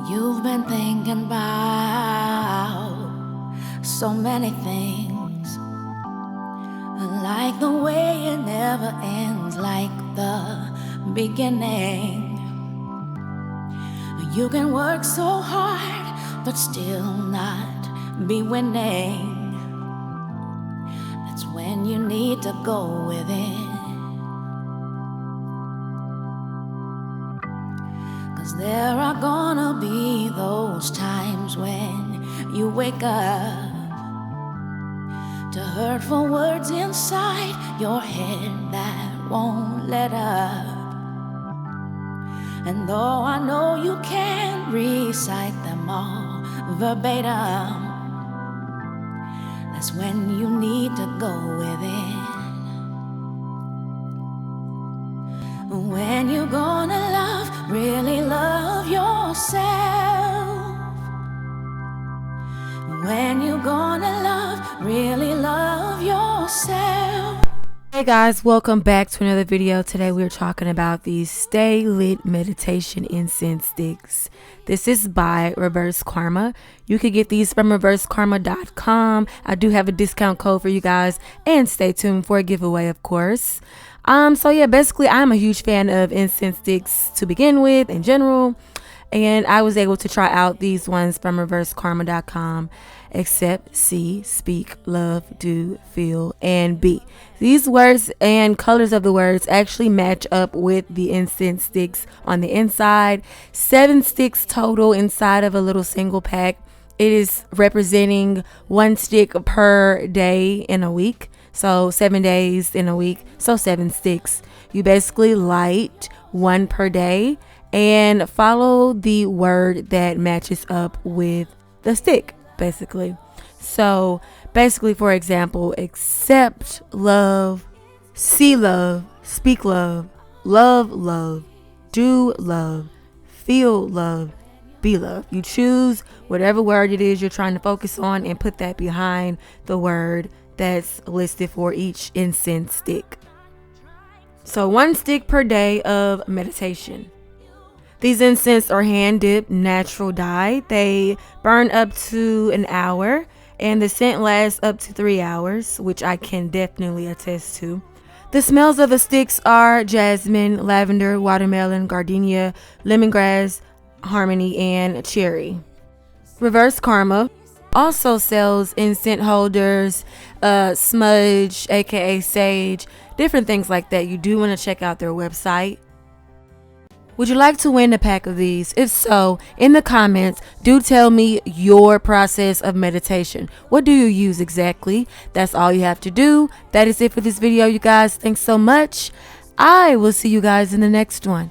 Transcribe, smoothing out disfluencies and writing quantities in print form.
You've been thinking about so many things, like the way it never ends, like the beginning. You can work so hard, but still not be winning. That's when you need to go within. 'Cause there are gonna be those times when you wake up to hurtful words inside your head that won't let up. And though I know you can't recite them all verbatim, that's when you need to go within. When you're gonna love, really love yourself. When you're gonna love, really love yourself. Hey guys, welcome back to another video. Today we're talking about these Stay Lit Meditation Incense Sticks. This is by Reverse Karma. You can get these from reversekarma.com. I do have a discount code for you guys, and stay tuned for a giveaway, of course. So yeah, basically I'm a huge fan of incense sticks to begin with in general, and I was able to try out these ones from reversekarma.com. Accept, see, speak, love, do, feel, and be. These words and colors of the words actually match up with the incense sticks on the inside. 7 sticks total inside of a little single pack. It is representing 1 stick per day in a week. So 7 days in a week, so 7 sticks. You basically light 1 per day and follow the word that matches up with the stick, basically. So basically, for example, accept love, see love, speak love, love love, do love, feel love, be love. You choose whatever word it is you're trying to focus on and put that behind the word that's listed for each incense stick. So 1 stick per day of meditation. These incense are hand dipped, natural dye. They burn up to an hour, and the scent lasts up to 3 hours, which I can definitely attest to. The smells of the sticks are jasmine, lavender, watermelon, gardenia, lemongrass, harmony, and cherry. Reverse Karma also sells incense holders, smudge, aka sage, different things like that. You do want to check out their website. Would you like to win a pack of these? If so, in the comments, do tell me your process of meditation. What do you use exactly? That's all you have to do. That is it for this video, you guys. Thanks so much. I will see you guys in the next one.